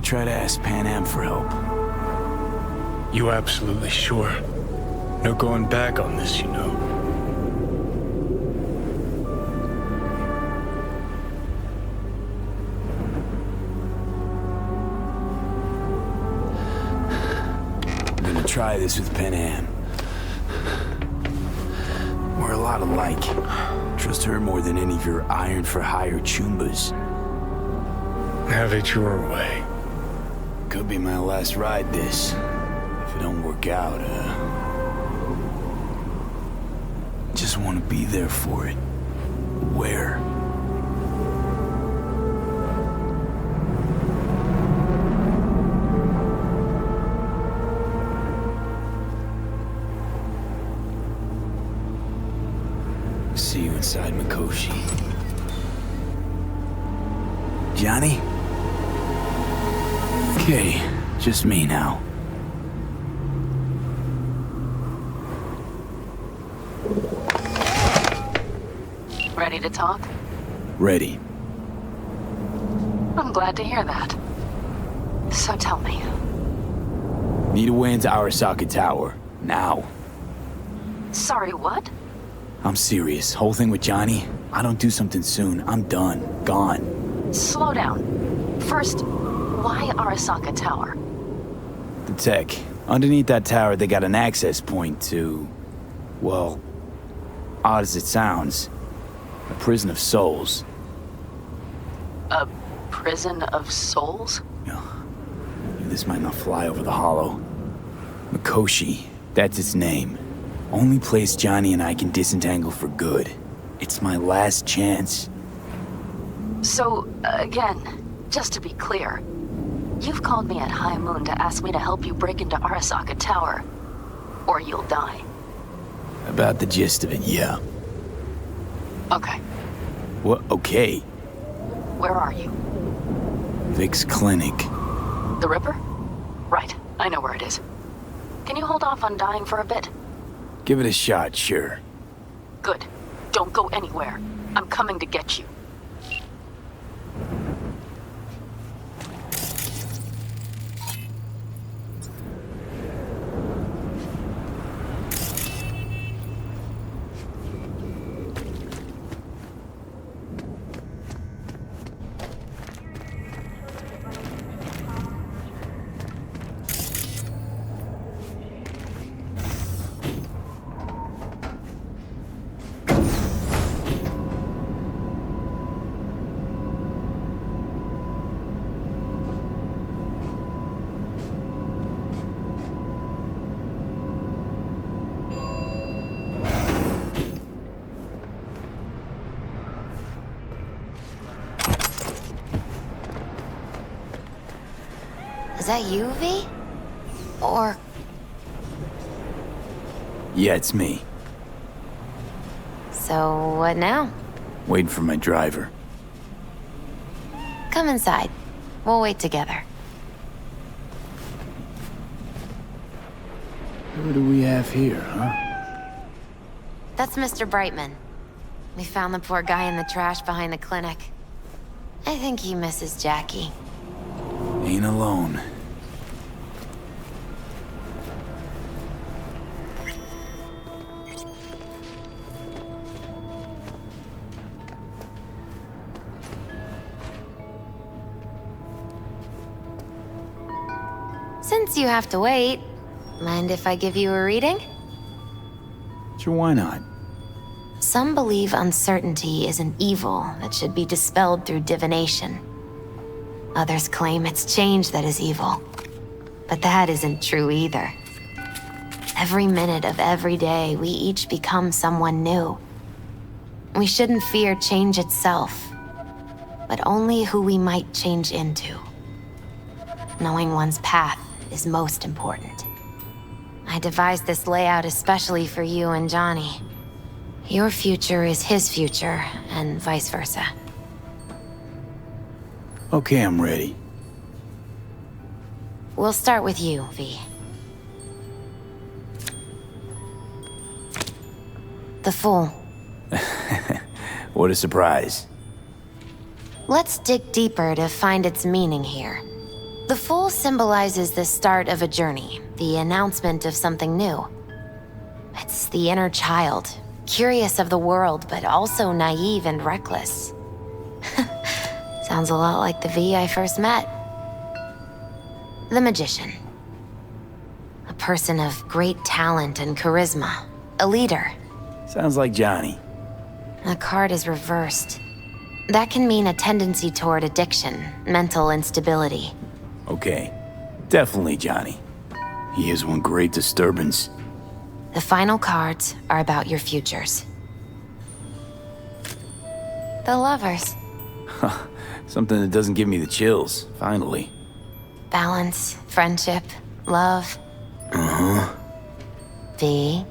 try to ask Pan Am for help. You absolutely sure? No going back on this, you know. I'm gonna try this with Pan Am. We're a lot alike. Trust her more than any of your iron-for-hire chumbas. Have it your way. Could be my last ride, this. If it don't work out, just want to be there for it. Where? See you inside Mikoshi. Johnny? Okay, just me now. Ready to talk? Ready. I'm glad to hear that. So tell me. Need a way into Arasaka Tower. Now. Sorry, what? I'm serious. Whole thing with Johnny, I don't do something soon, I'm done. Gone. Slow down. First, why Arasaka Tower? The tech. Underneath that tower, they got an access point to... well, odd as it sounds, a prison of souls. A prison of souls? Yeah. This might not fly over the hollow. Mikoshi, that's its name. Only place Johnny and I can disentangle for good. It's my last chance. So, again, just to be clear, you've called me at High Moon to ask me to help you break into Arasaka Tower, or you'll die. About the gist of it, yeah. Okay. What? Okay. Where are you? Vic's clinic. The Ripper? Right, I know where it is. Can you hold off on dying for a bit? Give it a shot, sure. Good. Don't go anywhere. I'm coming to get you. Is that you, V? Or... Yeah, it's me. So, what now? Waiting for my driver. Come inside. We'll wait together. Who do we have here, huh? That's Mr. Brightman. We found the poor guy in the trash behind the clinic. I think he misses Jackie. Ain't alone. Since you have to wait, mind if I give you a reading? Sure, why not? Some believe uncertainty is an evil that should be dispelled through divination. Others claim it's change that is evil. But that isn't true either. Every minute of every day, we each become someone new. We shouldn't fear change itself, but only who we might change into. Knowing one's path is most important. I devised this layout especially for you and Johnny. Your future is his future, and vice versa. Okay, I'm ready. We'll start with you, V. The Fool. What a surprise. Let's dig deeper to find its meaning here. The fool symbolizes the start of a journey, the announcement of something new. It's the inner child, curious of the world, but also naive and reckless. Sounds a lot like the V I first met. The magician. A person of great talent and charisma. A leader. Sounds like Johnny. The card is reversed. That can mean a tendency toward addiction, mental instability. Okay, definitely Johnny. He is one great disturbance. The final cards are about your futures. The lovers. Something that doesn't give me the chills, finally. Balance, friendship, love. Uh-huh. V,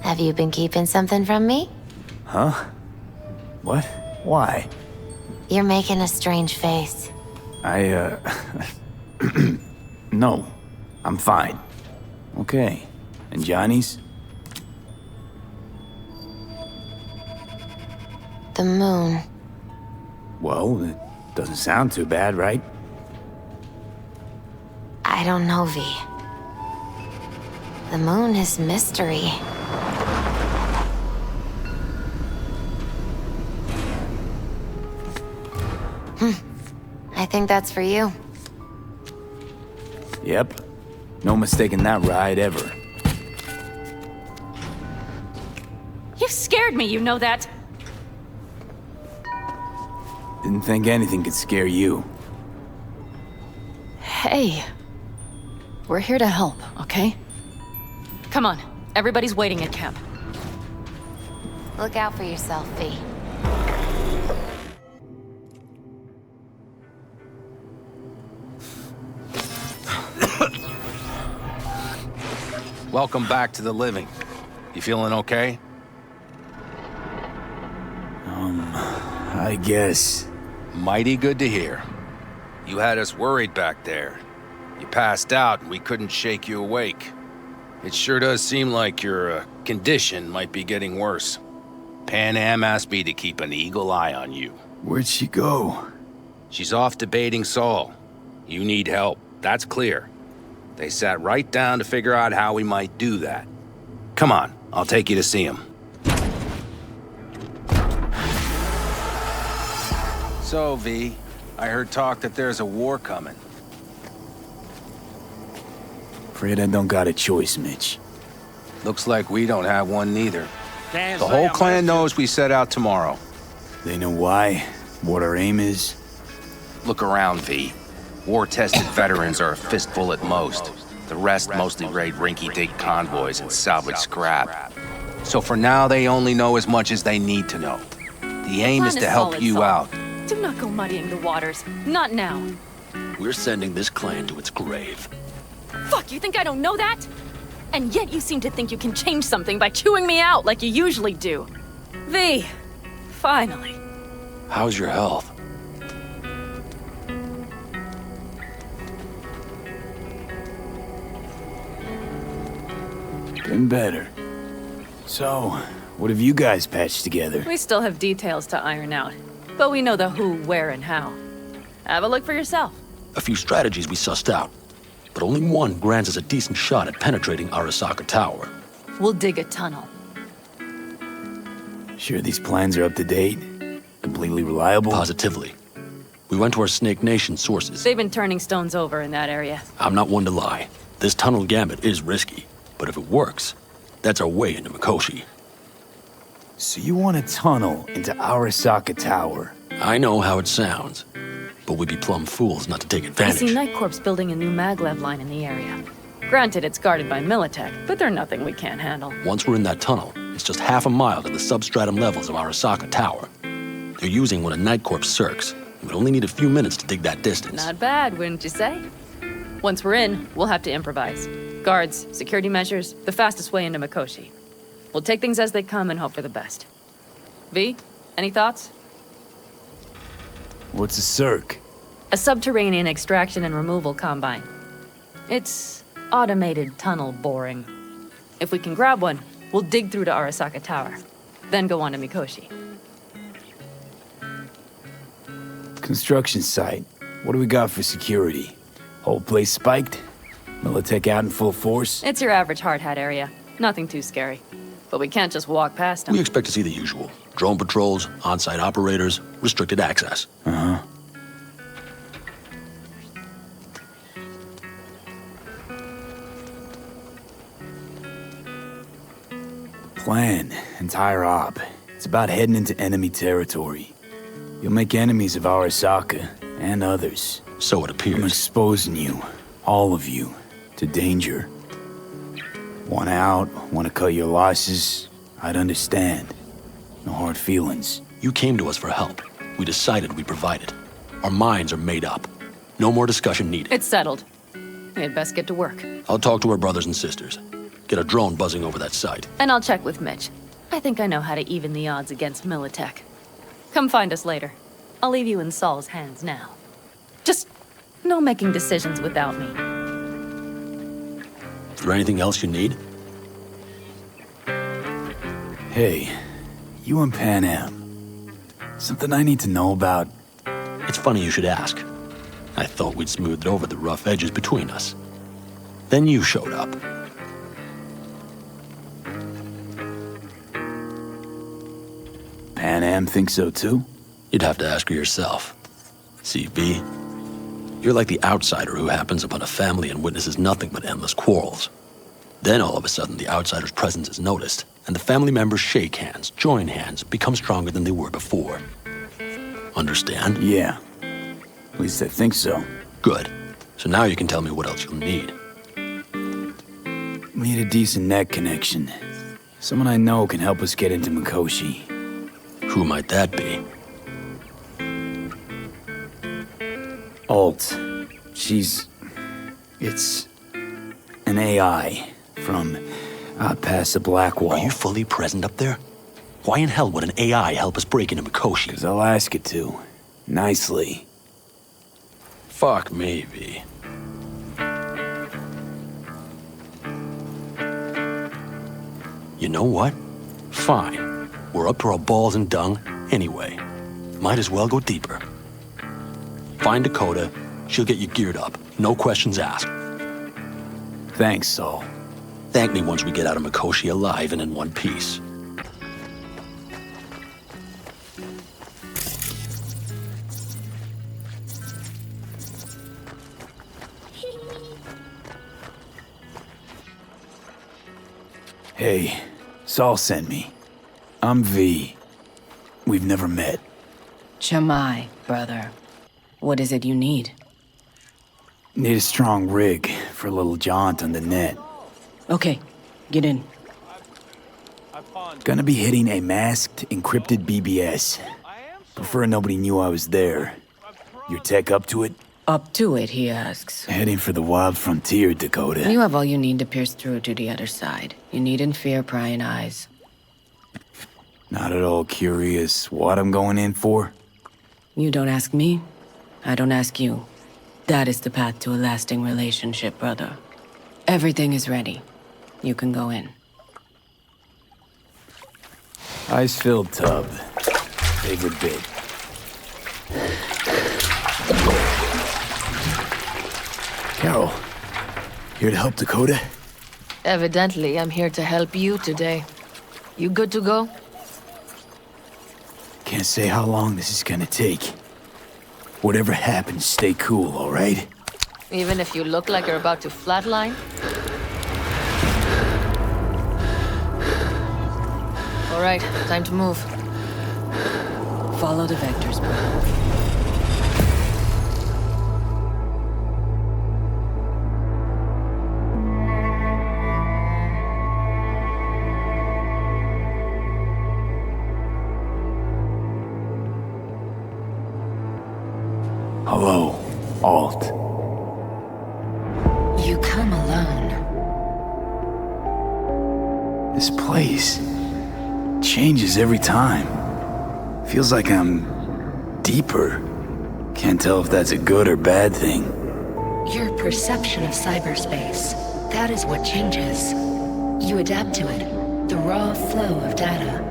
have you been keeping something from me? Huh? What? Why? You're making a strange face. No. I'm fine. Okay. And Johnny's? The moon. Well, it doesn't sound too bad, right? I don't know, V. The moon is mystery. I think that's for you. Yep. No mistaking that ride ever. You scared me, you know that. Didn't think anything could scare you. Hey. We're here to help, okay? Come on, everybody's waiting at camp. Look out for yourself, V. Welcome back to the living. You feeling okay? I guess. Mighty good to hear. You had us worried back there. You passed out and we couldn't shake you awake. It sure does seem like your condition might be getting worse. Pan Am asked me to keep an eagle eye on you. Where'd she go? She's off debating Saul. You need help, that's clear. They sat right down to figure out how we might do that. Come on, I'll take you to see him. So, V, I heard talk that there's a war coming. Afraid I don't got a choice, Mitch. Looks like we don't have one neither. The whole clan knows we set out tomorrow. They know why, what our aim is. Look around, V. War-tested veterans are a fistful at most. The rest mostly raid rinky-dink convoys and salvage scrap. So for now, they only know as much as they need to know. The aim is to help you out. Do not go muddying the waters. Not now. We're sending this clan to its grave. Fuck, you think I don't know that? And yet you seem to think you can change something by chewing me out like you usually do. V, finally. How's your health? Been better. So, what have you guys patched together? We still have details to iron out, but we know the who, where, and how. Have a look for yourself. A few strategies we sussed out, but only one grants us a decent shot at penetrating Arasaka Tower. We'll dig a tunnel. Sure these plans are up to date? Completely reliable? Positively. We went to our Snake Nation sources. They've been turning stones over in that area. I'm not one to lie. This tunnel gambit is risky, but if it works, that's our way into Mikoshi. So you want a tunnel into Arasaka Tower? I know how it sounds, but we'd be plumb fools not to take I advantage. see Night Corp's building a new maglev line in the area. Granted, it's guarded by Militech, but they're nothing we can't handle. Once we're in that tunnel, it's just half a mile to the substratum levels of Arasaka Tower. They're using one of Night Corp's circs. We'd only need a few minutes to dig that distance. Not bad, wouldn't you say? Once we're in, we'll have to improvise. Guards, security measures, the fastest way into Mikoshi. We'll take things as they come and hope for the best. V, any thoughts? What's a circ? A subterranean extraction and removal combine. It's automated tunnel boring. If we can grab one, we'll dig through to Arasaka Tower, then go on to Mikoshi. Construction site. What do we got for security? Whole place spiked? Militech out in full force? It's your average hard hat area. Nothing too scary. But we can't just walk past them. We expect to see the usual. Drone patrols, on-site operators, restricted access. Uh-huh. Plan, entire op. It's about heading into enemy territory. You'll make enemies of Arasaka, and others. So it I'm appears. exposing you, all of you, to danger. Want out, want to cut your losses, I'd understand. No hard feelings. You came to us for help. We decided we'd provide it. Our minds are made up. No more discussion needed. It's settled. We had best get to work. I'll talk to our brothers and sisters. Get a drone buzzing over that site. And I'll check with Mitch. I think I know how to even the odds against Militech. Come find us later. I'll leave you in Saul's hands now. Just no making decisions without me. Is there anything else you need? Hey, you and Pan Am. Something I need to know about? It's funny you should ask. I thought we'd smoothed over the rough edges between us. Then you showed up. Pan Am thinks so too? You'd have to ask her yourself. See, V, you're like the outsider who happens upon a family and witnesses nothing but endless quarrels. Then all of a sudden the outsider's presence is noticed, and the family members shake hands, join hands, become stronger than they were before. Understand? Yeah. At least I think so. Good. So now you can tell me what else you'll need. Need a decent net connection. Someone I know can help us get into Mikoshi. Who might that be? Alt. It's an AI from out past the Black Wall. Are you fully present up there? Why in hell would an AI help us break into Mikoshi? 'Cause I'll ask it to. Nicely. Fuck me, V. You know what? Fine. We're up to our balls in dung anyway. Might as well go deeper. Find Dakota. She'll get you geared up. No questions asked. Thanks, Saul. Thank me once we get out of Mikoshi alive and in one piece. Hey, Saul sent me. I'm V. We've never met. Cherami, brother. What is it you need? Need a strong rig for a little jaunt on the net. Okay, get in. Gonna be hitting a masked, encrypted BBS. Prefer nobody knew I was there. Your tech up to it? Up to it, he asks. Heading for the wild frontier, Dakota. You have all you need to pierce through to the other side. You needn't fear prying eyes. Not at all curious what I'm going in for? You don't ask me, I don't ask you. That is the path to a lasting relationship, brother. Everything is ready. You can go in. Ice-filled tub. Favorite bit. Carol, here to help Dakota? Evidently, I'm here to help you today. You good to go? Can't say how long this is gonna take. Whatever happens, stay cool, all right? Even if you look like you're about to flatline? All right, time to move. Follow the vectors, brother. Hello, Alt. You come alone. This place changes every time. Feels like I'm deeper. Can't tell if that's a good or bad thing. Your perception of cyberspace, that is what changes. You adapt to it, the raw flow of data.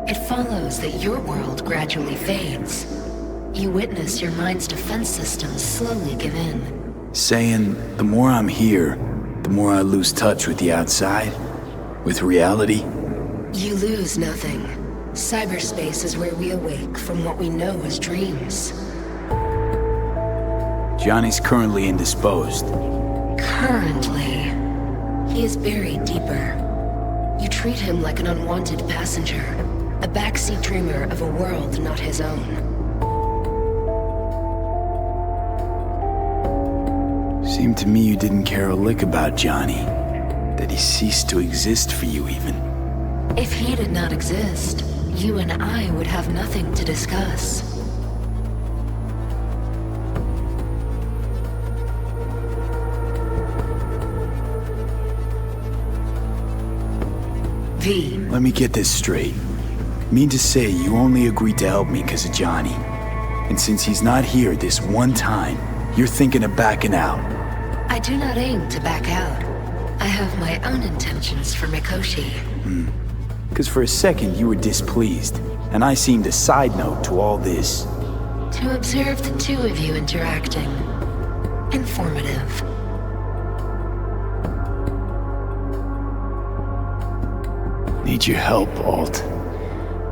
It follows that your world gradually fades. You witness your mind's defense systems slowly give in. Saying the more I'm here, the more I lose touch with the outside, with reality. You lose nothing. Cyberspace is where we awake from what we know as dreams. Johnny's currently indisposed. Currently, he is buried deeper. You treat him like an unwanted passenger, a backseat dreamer of a world not his own. Seemed to me you didn't care a lick about Johnny. That he ceased to exist for you even. If he did not exist, you and I would have nothing to discuss. V. Let me get this straight. Mean to say you only agreed to help me because of Johnny. And since he's not here this one time, you're thinking of backing out. I do not aim to back out. I have my own intentions for Mikoshi. Because for a second you were displeased, and I seemed a side note to all this. To observe the two of you interacting. Informative. Need your help, Alt.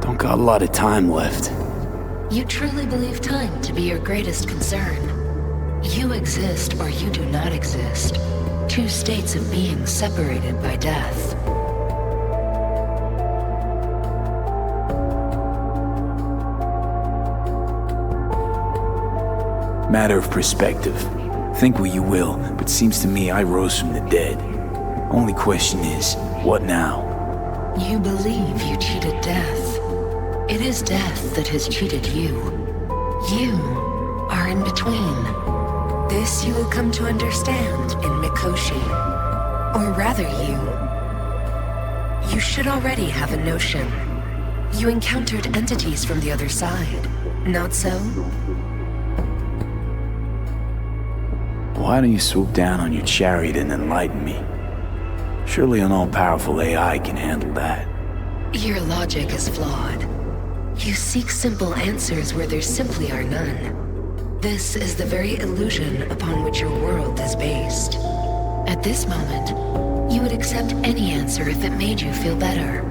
Don't got a lot of time left. You truly believe time to be your greatest concern. You exist or you do not exist. Two states of being separated by death. Matter of perspective. Think what you will, but seems to me I rose from the dead. Only question is, what now? You believe you cheated death. It is death that has cheated you. You are in between. This you will come to understand in Mikoshi. Or rather you should already have a notion. You encountered entities from the other side, not so? Why don't you swoop down on your chariot and enlighten me? Surely an all-powerful AI can handle that. Your logic is flawed. You seek simple answers where there simply are none. This is the very illusion upon which your world is based. At this moment, you would accept any answer if it made you feel better.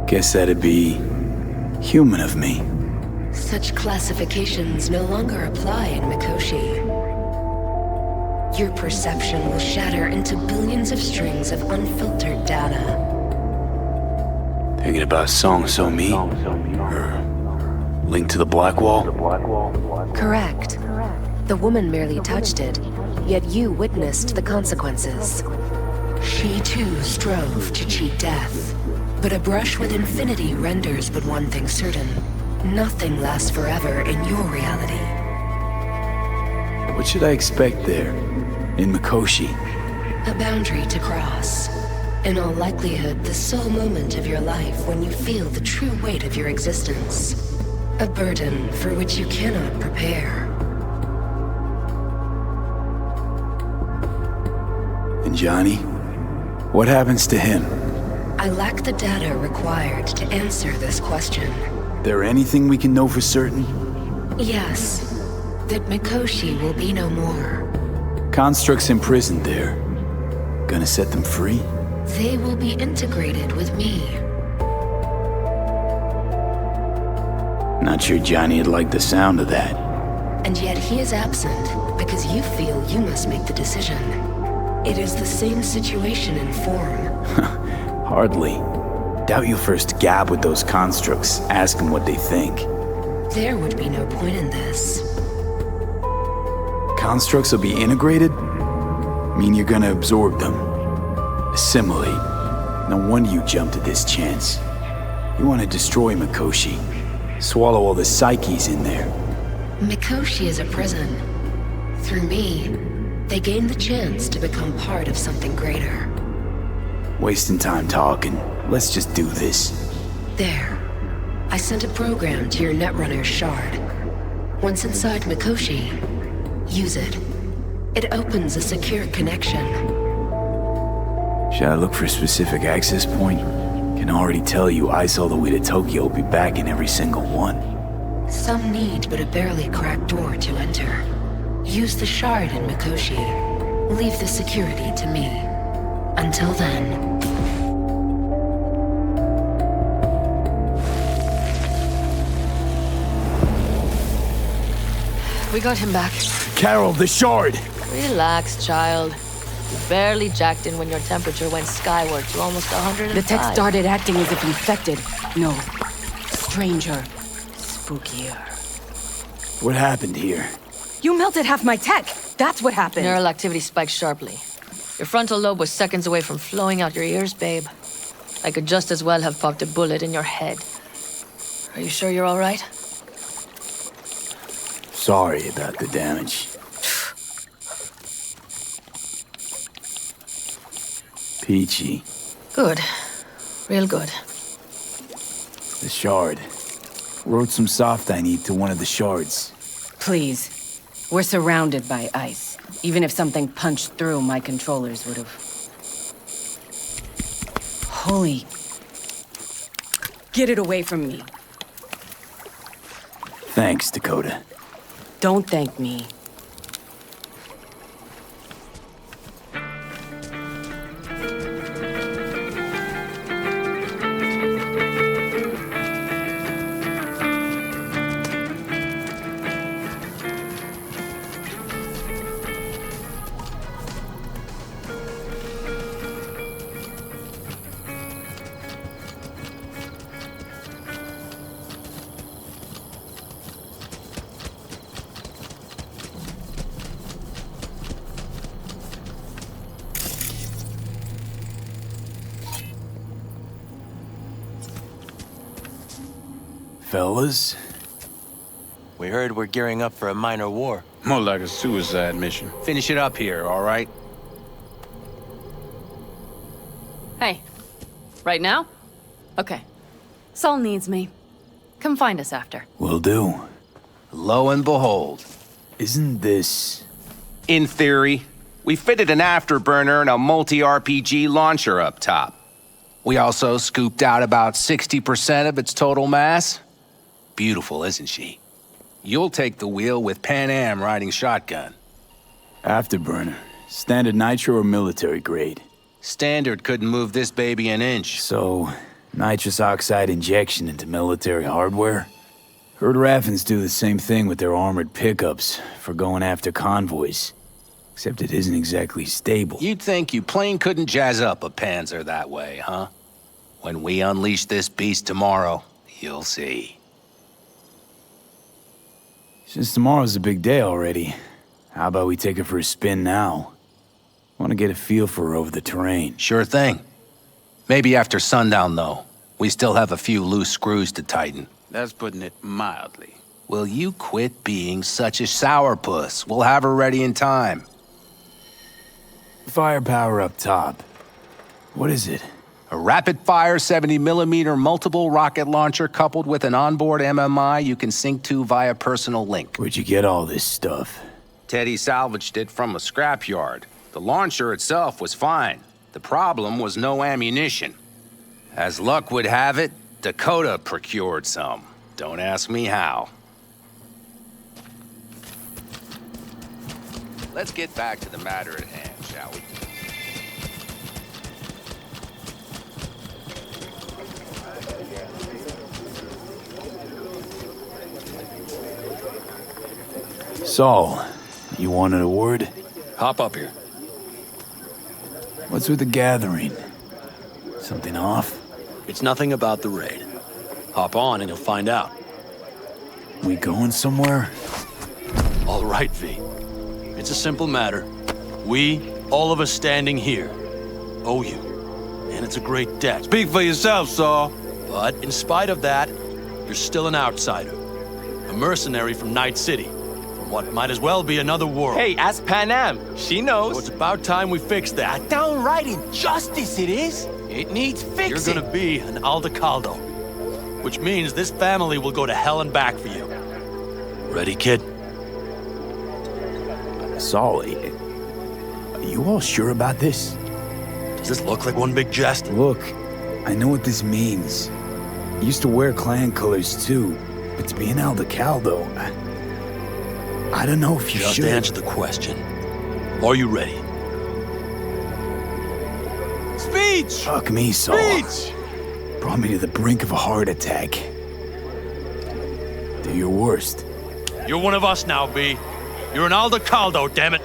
Guess that'd be human of me. Such classifications no longer apply in Mikoshi. Your perception will shatter into billions of strings of unfiltered data. Thinking about Song So Mi? Or Link to the Black Wall? Correct. The woman merely touched it, yet you witnessed the consequences. She too strove to cheat death. But a brush with infinity renders but one thing certain. Nothing lasts forever in your reality. What should I expect there? In Mikoshi? A boundary to cross. In all likelihood, the sole moment of your life when you feel the true weight of your existence. A burden for which you cannot prepare. And Johnny? What happens to him? I lack the data required to answer this question. There anything we can know for certain? Yes. That Mikoshi will be no more. Constructs imprisoned there. Gonna set them free? They will be integrated with me. Not sure Johnny'd like the sound of that. And yet he is absent because you feel you must make the decision. It is the same situation in form. Hardly. Doubt you first gab with those constructs, ask them what they think. There would be no point in this. Constructs will be integrated? Mean you're gonna absorb them. Assimilate. No wonder you jumped at this chance. You want to destroy Mikoshi. Swallow all the psyches in there. Mikoshi is a prison. Through me, they gain the chance to become part of something greater. Wasting time talking. Let's just do this. There. I sent a program to your Netrunner's shard. Once inside Mikoshi, use it. It opens a secure connection. Should I look for a specific access point? Can already tell you I saw the way to Tokyo will be back in every single one. Some need but a barely cracked door to enter. Use the shard in Mikoshi. Leave the security to me. Until then... We got him back. Carol, the shard! Relax, child. You barely jacked in when your temperature went skyward to almost 105. The tech started acting as if infected. No. Stranger. Spookier. What happened here? You melted half my tech! That's what happened! Neural activity spiked sharply. Your frontal lobe was seconds away from flowing out your ears, babe. I could just as well have popped a bullet in your head. Are you sure you're all right? Sorry about the damage. Peachy. Good. Real good. The shard. Wrote some soft I need to one of the shards. Please. We're surrounded by ice. Even if something punched through, my controllers would have... Holy... Get it away from me. Thanks, Dakota. Don't thank me. Fellas? We heard we're gearing up for a minor war. More like a suicide mission. Finish it up here, all right? Hey. Right now? Okay. Saul needs me. Come find us after. Will do. Lo and behold. Isn't this... In theory, we fitted an afterburner and a multi-RPG launcher up top. We also scooped out about 60% of its total mass. Beautiful, isn't she? You'll take the wheel with Pan Am riding shotgun. Afterburner. Standard nitro or military grade? Standard couldn't move this baby an inch. So, nitrous oxide injection into military hardware? Heard Raffens do the same thing with their armored pickups for going after convoys. Except it isn't exactly stable. You'd think you plain couldn't jazz up a Panzer that way, huh? When we unleash this beast tomorrow, you'll see. Since tomorrow's a big day already, how about we take her for a spin now? Want to get a feel for her over the terrain. Sure thing. Maybe after sundown, though. We still have a few loose screws to tighten. That's putting it mildly. Will you quit being such a sourpuss? We'll have her ready in time. Firepower up top. What is it? A rapid-fire 70mm multiple rocket launcher coupled with an onboard MMI you can sync to via personal link. Where'd you get all this stuff? Teddy salvaged it from a scrapyard. The launcher itself was fine. The problem was no ammunition. As luck would have it, Dakota procured some. Don't ask me how. Let's get back to the matter at hand, shall we? Saul, you wanted a word? Hop up here. What's with the gathering? Something off? It's nothing about the raid. Hop on and you'll find out. We going somewhere? All right, V. It's a simple matter. We, all of us standing here, owe you. And it's a great debt. Speak for yourself, Saul. But in spite of that, you're still an outsider. A mercenary from Night City. From what might as well be another world. Hey, ask Pan Am. She knows. So it's about time we fix that. Downright injustice it is. It needs fixing. You're gonna be an Aldecaldo. Which means this family will go to hell and back for you. Ready, kid? Saul, are you all sure about this? Does this look like one big jest? Look, I know what this means. I used to wear clan colors too, but to be an Aldecaldo, I don't know if you Just should. answer the question. Are you ready? Speech! Fuck me, Saul. Speech! Brought me to the brink of a heart attack. Do your worst. You're one of us now, B. You're an Aldecaldo, damn it.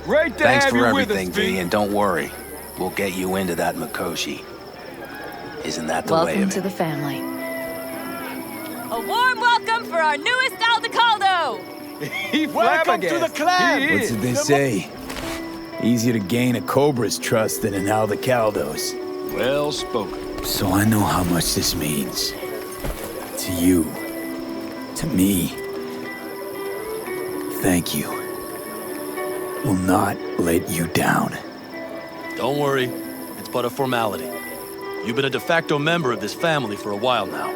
Great to Thanks have for you with everything, us, V, V. and don't worry. We'll get you into that Mikoshi. Isn't that the way Welcome of to it? the family. A warm welcome for our newest Aldecaldo! Welcome to the clan! What's it they say? Easier to gain a Cobra's trust than an Aldecaldo's. Well spoken. So I know how much this means. To you. To me. Thank you. Will not let you down. Don't worry. It's but a formality. You've been a de facto member of this family for a while now.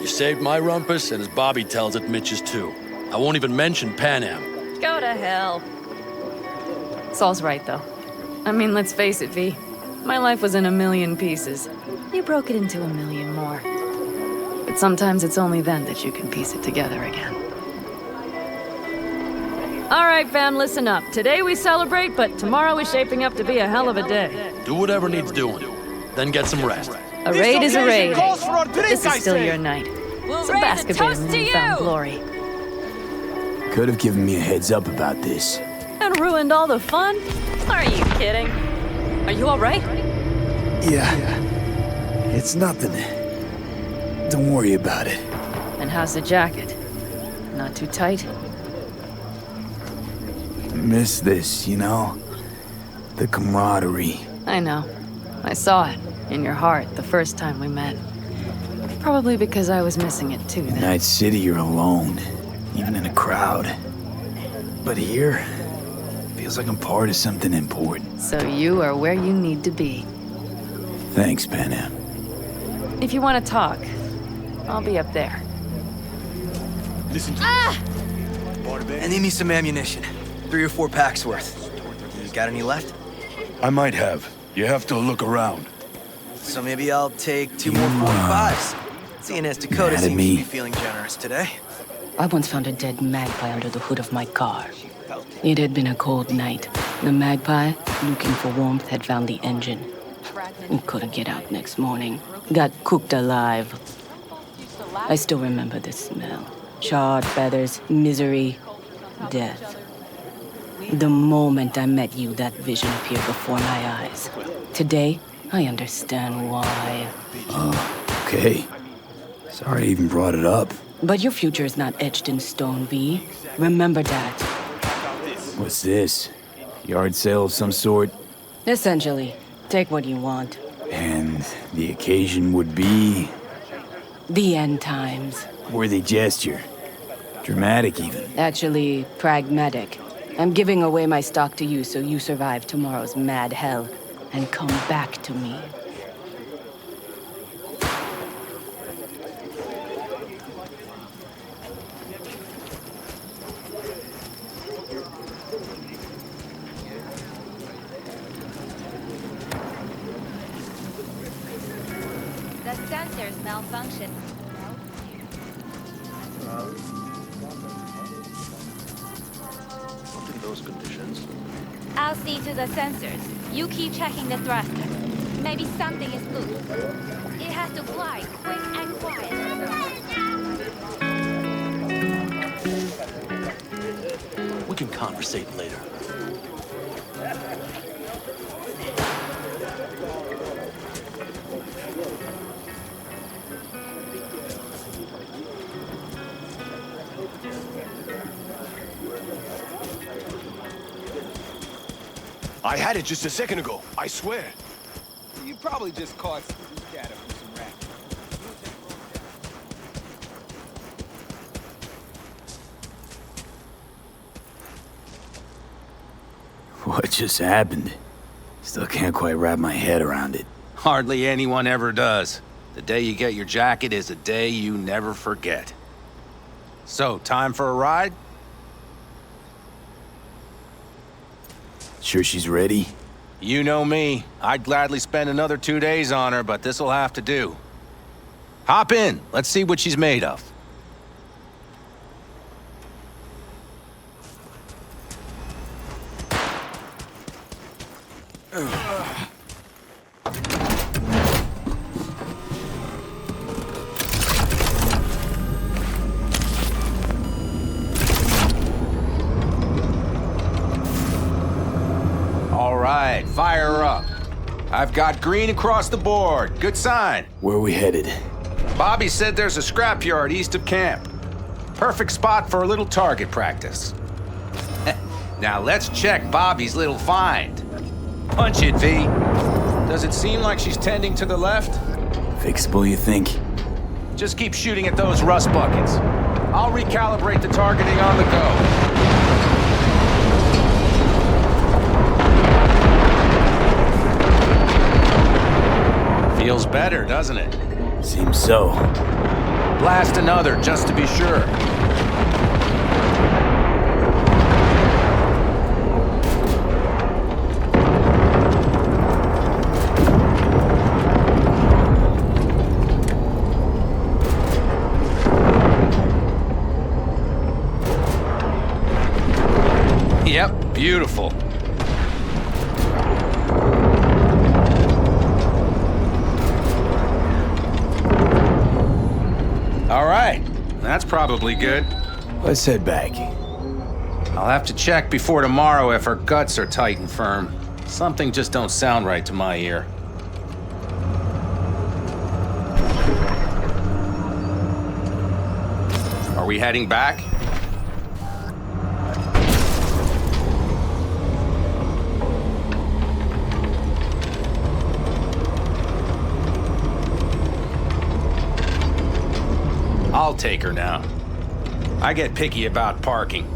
You saved my rumpus, and as Bobby tells it, Mitch's too. I won't even mention Pan Am. Go to hell. Saul's right, though. I mean, let's face it, V. My life was in a million pieces. You broke it into a million more. But sometimes it's only then that you can piece it together again. All right, fam, listen up. Today we celebrate, but tomorrow is shaping up to be a hell of a day. Do whatever needs doing. Then get some rest. A raid is a raid. Calls for our drink, This I is still say. your night. We'll So raise bask a a bit in toast to newfound you! glory. Could have given me a heads up about this. And ruined all the fun? Are you kidding? Are you all right? Yeah. It's nothing. Don't worry about it. And how's the jacket? Not too tight? Miss this, you know? The camaraderie. I know. I saw it in your heart the first time we met. Probably because I was missing it too In then. Night City, you're alone. Even in a crowd. But here, feels like I'm part of something important. So you are where you need to be. Thanks, Pan Am. If you want to talk, I'll be up there. Listen to I need me some ammunition. 3 or 4 packs worth. You got any left? I might have. You have to look around. So maybe I'll take 2 more 45s. Seeing as Dakota Mad at seems to me? be feeling generous today. I once found a dead magpie under the hood of my car. It had been a cold night. The magpie, looking for warmth, had found the engine. We couldn't get out next morning. Got cooked alive. I still remember the smell. Charred feathers, misery, death. The moment I met you, that vision appeared before my eyes. Today, I understand why. Okay. Sorry I even brought it up. But your future is not etched in stone, V. Remember that. What's this? Yard sale of some sort? Essentially, take what you want. And the occasion would be The end times. worthy gesture. Dramatic even. Actually, pragmatic. I'm giving away my stock to you so you survive tomorrow's mad hell and come back to me. The sensors malfunction. Under those conditions. I'll see to the sensors. You keep checking the thruster. Maybe something is loose. It has to fly quick and quiet. We can conversate later. I had it just a second ago, I swear. You probably just caught some scatter from some rat. What just happened? Still can't quite wrap my head around it. Hardly anyone ever does. The day you get your jacket is a day you never forget. So, time for a ride? Sure she's ready? You know me. I'd gladly spend another 2 days on her, but this'll have to do. Hop in. Let's see what she's made of. All right, fire up. I've got green across the board. Good sign. Where are we headed? Bobby said there's a scrapyard east of camp. Perfect spot for a little target practice. Now let's check Bobby's little find. Punch it, V. Does it seem like she's tending to the left? Fixable, you think? Just keep shooting at those rust buckets. I'll recalibrate the targeting on the go. Feels better, doesn't it? Seems so. Blast another, just to be sure. Yep, beautiful. All right, that's probably good. Let's head back. I'll have to check before tomorrow if her guts are tight and firm. Something just don't sound right to my ear. Are we heading back? I'll take her now. I get picky about parking.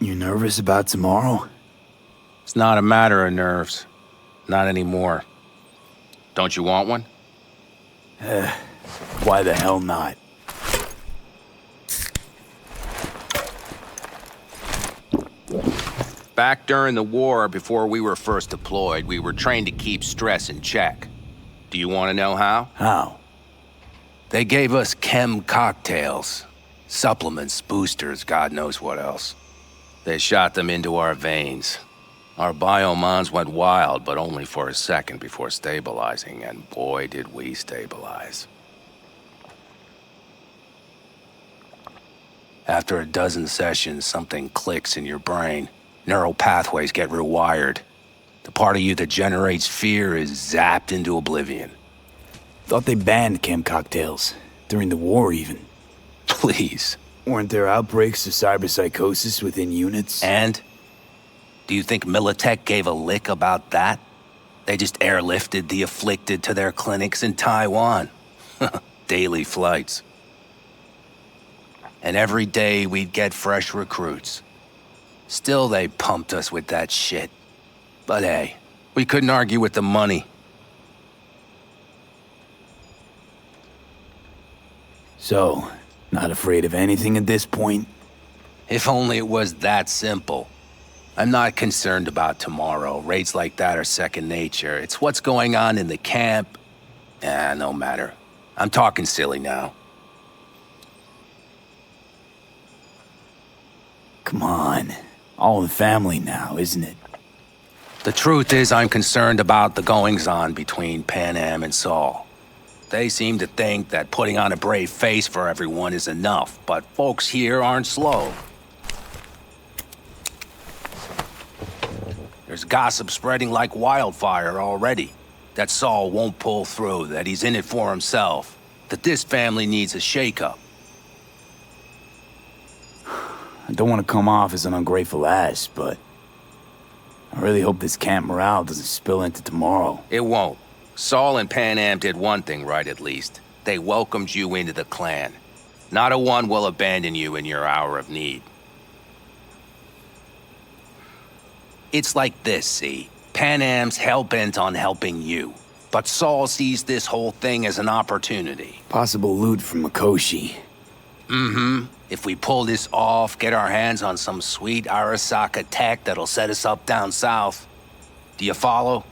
You nervous about tomorrow? It's not a matter of nerves. Not anymore. Don't you want one? Why the hell not? Back during the war, before we were first deployed, we were trained to keep stress in check. Do you want to know how? How? They gave us chem cocktails. Supplements, boosters, God knows what else. They shot them into our veins. Our biomons went wild, but only for a second before stabilizing, and boy did we stabilize. After a dozen sessions, something clicks in your brain. Neural pathways get rewired. The part of you that generates fear is zapped into oblivion. Thought they banned chem cocktails. During the war, even. Please. Weren't there outbreaks of cyberpsychosis within units? And? Do you think Militech gave a lick about that? They just airlifted the afflicted to their clinics in Taiwan. Daily flights. And every day we'd get fresh recruits. Still they pumped us with that shit. But hey, we couldn't argue with the money. So, not afraid of anything at this point? If only it was that simple. I'm not concerned about tomorrow. Raids like that are second nature. It's what's going on in the camp. No matter. I'm talking silly now. Come on. All in the family now, isn't it? The truth is, I'm concerned about the goings-on between Pan Am and Saul. They seem to think that putting on a brave face for everyone is enough, but folks here aren't slow. There's gossip spreading like wildfire already. That Saul won't pull through, that he's in it for himself, that this family needs a shake-up. I don't want to come off as an ungrateful ass, but I really hope this camp morale doesn't spill into tomorrow. It won't. Saul and Pan Am did one thing right, at least. They welcomed you into the clan. Not a one will abandon you in your hour of need. It's like this, see? Pan Am's hell-bent on helping you. But Saul sees this whole thing as an opportunity. Possible loot from Mikoshi. If we pull this off, get our hands on some sweet Arasaka tech that'll set us up down south. Do you follow?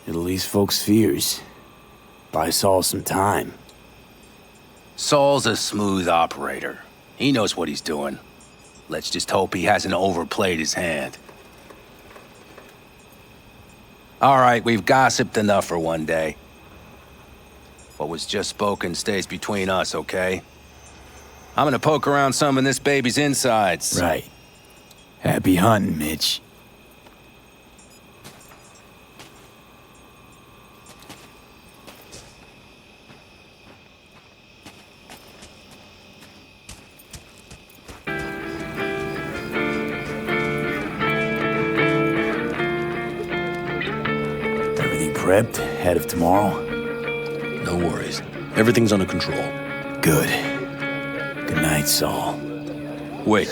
It'll ease folks' fears. Buy Saul some time. Saul's a smooth operator. He knows what he's doing. Let's just hope he hasn't overplayed his hand. All right, we've gossiped enough for one day. What was just spoken stays between us, okay? I'm gonna poke around some of this baby's insides. Right. Happy hunting, Mitch. Everything prepped ahead of tomorrow? No worries. Everything's under control. Good. Good night, Saul. Wait.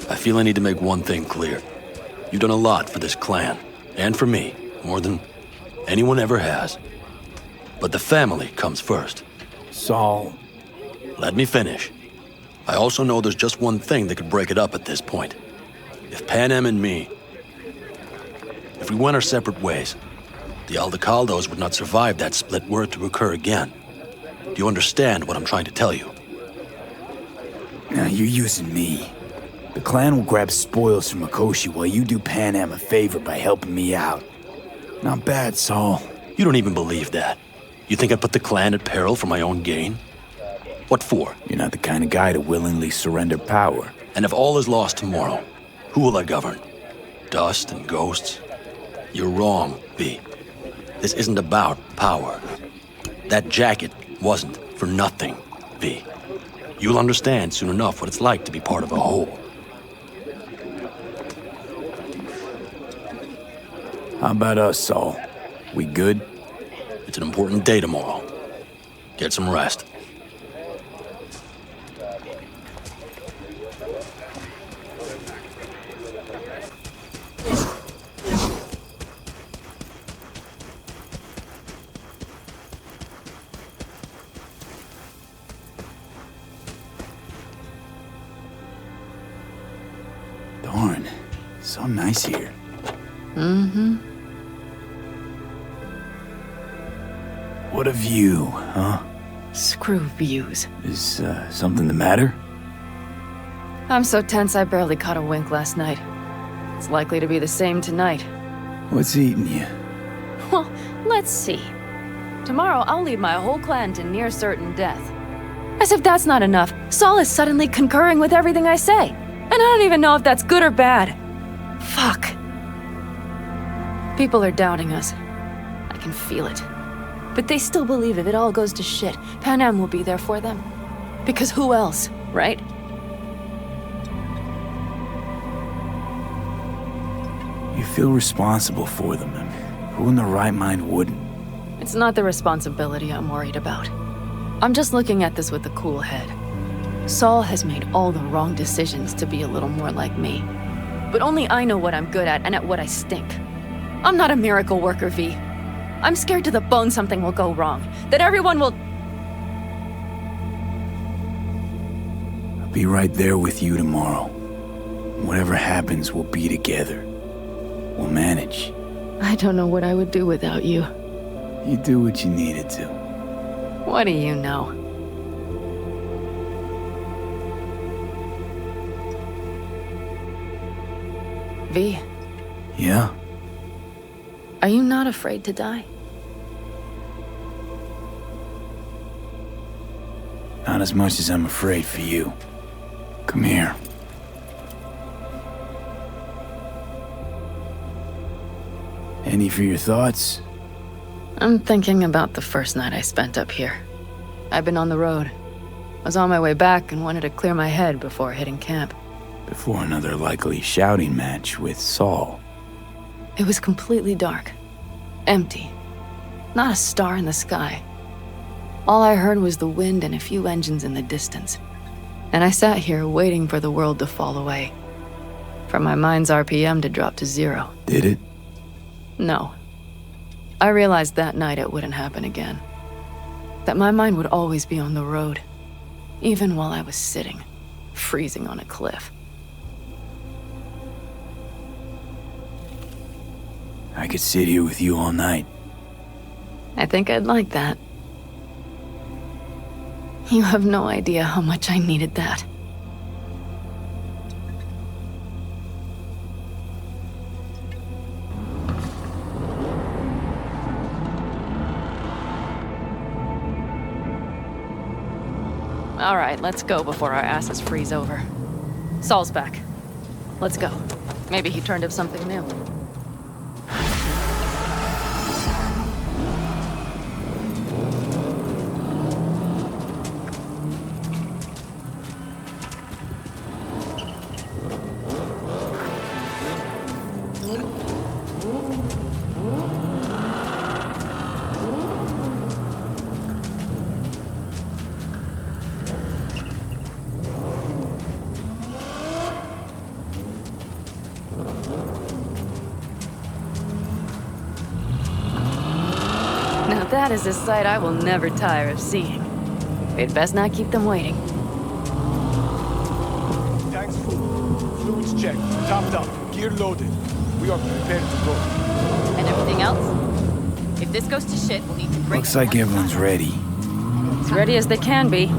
I feel I need to make one thing clear. You've done a lot for this clan, and for me, more than anyone ever has. But the family comes first. Saul... Let me finish. I also know there's just one thing that could break it up at this point. If Panem and me... If we went our separate ways, the Aldecaldos would not survive that split were it to occur again. Do you understand what I'm trying to tell you? Now you're using me. The clan will grab spoils from Mikoshi while you do Panem a favor by helping me out. Not bad, Saul. You don't even believe that. You think I put the clan at peril for my own gain? What for? You're not the kind of guy to willingly surrender power. And if all is lost tomorrow, who will I govern? Dust and ghosts? You're wrong, V. This isn't about power. That jacket wasn't for nothing, V. You'll understand soon enough what it's like to be part of a whole. How about us, Saul? We good? It's an important day tomorrow. Get some rest. Darn, so nice here. What a view, huh? Screw views. Is something the matter? I'm so tense I barely caught a wink last night. It's likely to be the same tonight. What's eating you? Well, let's see. Tomorrow I'll lead my whole clan to near certain death. As if that's not enough, Saul is suddenly concurring with everything I say. And I don't even know if that's good or bad. Fuck. People are doubting us. I can feel it. But they still believe if it all goes to shit, Panem will be there for them. Because who else, right? You feel responsible for them. Who in their right mind wouldn't? It's not the responsibility I'm worried about. I'm just looking at this with a cool head. Saul has made all the wrong decisions to be a little more like me. But only I know what I'm good at and at what I stink. I'm not a miracle worker, V. I'm scared to the bone something will go wrong. That everyone will... I'll be right there with you tomorrow. Whatever happens, we'll be together. We'll manage. I don't know what I would do without you. You do what you needed to. What do you know? V, Yeah? are you not afraid to die? Not as much as I'm afraid for you. Come here. Any for your thoughts? I'm thinking about the first night I spent up here. I've been on the road. I was on my way back and wanted to clear my head before hitting camp. Before another likely shouting match with Saul. It was completely dark. Empty. Not a star in the sky. All I heard was the wind and a few engines in the distance. And I sat here waiting for the world to fall away. For my mind's RPM to drop to 0. Did it? No. I realized that night it wouldn't happen again. That my mind would always be on the road, even while I was sitting, freezing on a cliff. I could sit here with you all night. I think I'd like that. You have no idea how much I needed that. All right, let's go before our asses freeze over. Saul's back. Let's go. Maybe he turned up something new. Now that is a sight I will never tire of seeing. We'd best not keep them waiting. Tanks full. Fluids checked. Topped up. Gear loaded. We are prepared to go. And everything else? If this goes to shit, we'll need to break. Looks like everyone's ready. As ready as they can be.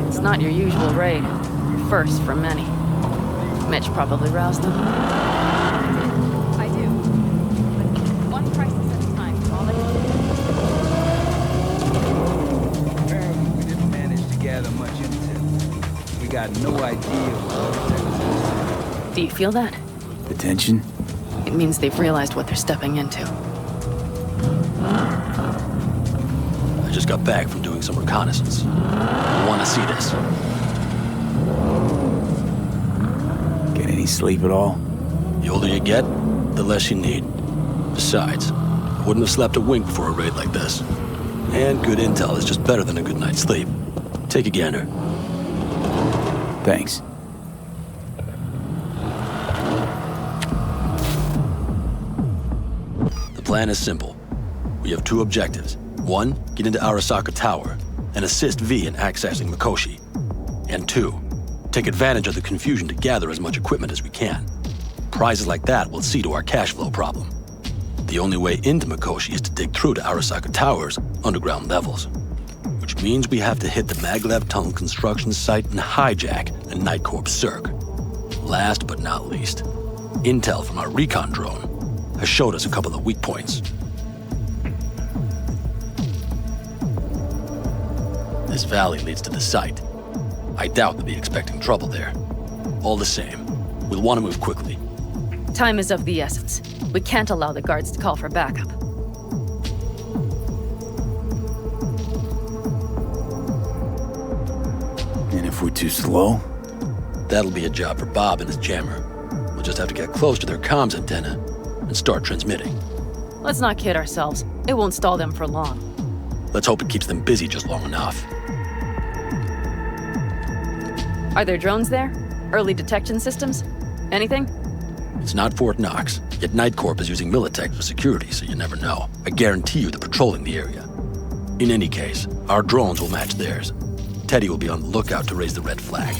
It's not your usual raid. First for many. Mitch probably roused them. I do. But one crisis at a time. All I can do. Apparently, we didn't manage to gather much intel. We got no idea what. Do you feel that? The tension? It means they've realized what they're stepping into. I just got back from doing some reconnaissance. I want to see this. Get any sleep at all? The older you get, the less you need. Besides, I wouldn't have slept a wink before a raid like this. And good intel is just better than a good night's sleep. Take a gander. Thanks. The plan is simple. We have two objectives. One, get into Arasaka Tower and assist V in accessing Mikoshi. And two, take advantage of the confusion to gather as much equipment as we can. Prizes like that will see to our cash flow problem. The only way into Mikoshi is to dig through to Arasaka Tower's underground levels. Which means we have to hit the maglev tunnel construction site and hijack a Night Corps Cirque. Last but not least, intel from our recon drone has showed us a couple of weak points. This valley leads to the site. I doubt they'll be expecting trouble there. All the same, we'll want to move quickly. Time is of the essence. We can't allow the guards to call for backup. And if we're too slow? That'll be a job for Bob and his jammer. We'll just have to get close to their comms antenna and start transmitting. Let's not kid ourselves. It won't stall them for long. Let's hope it keeps them busy just long enough. Are there drones there? Early detection systems? Anything? It's not Fort Knox, yet Night Corp is using Militech for security, so you never know. I guarantee you they're patrolling the area. In any case, our drones will match theirs. Teddy will be on the lookout to raise the red flag.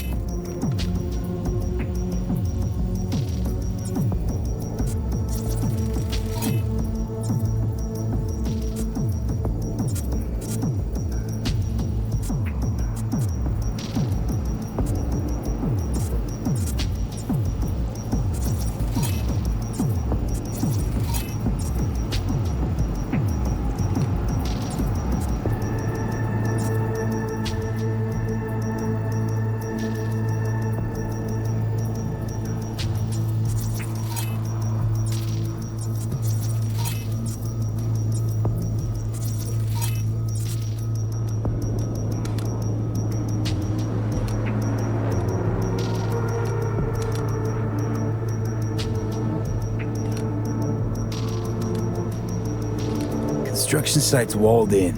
Construction site's walled in.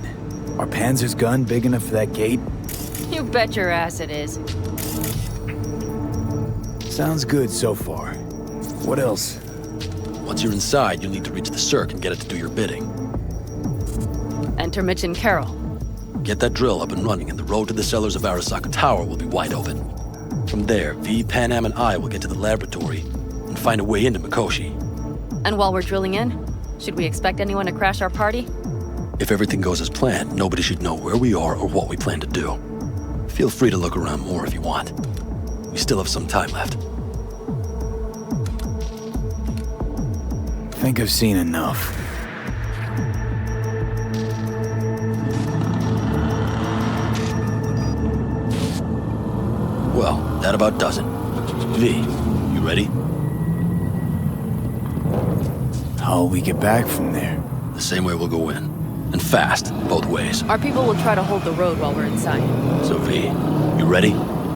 Are Panzer's gun big enough for that gate? You bet your ass it is. Sounds good so far. What else? Once you're inside, you'll need to reach the Cirque and get it to do your bidding. Enter Mitch and Carol. Get that drill up and running, and the road to the cellars of Arasaka Tower will be wide open. From there, V, Panam, and I will get to the laboratory and find a way into Mikoshi. And while we're drilling in, should we expect anyone to crash our party? If everything goes as planned, nobody should know where we are or what we plan to do. Feel free to look around more if you want. We still have some time left. Think I've seen enough. Well, that about does it. V, you ready? How'll we get back from there? The same way we'll go in. And fast, both ways. Our people will try to hold the road while we're inside. So V, you ready?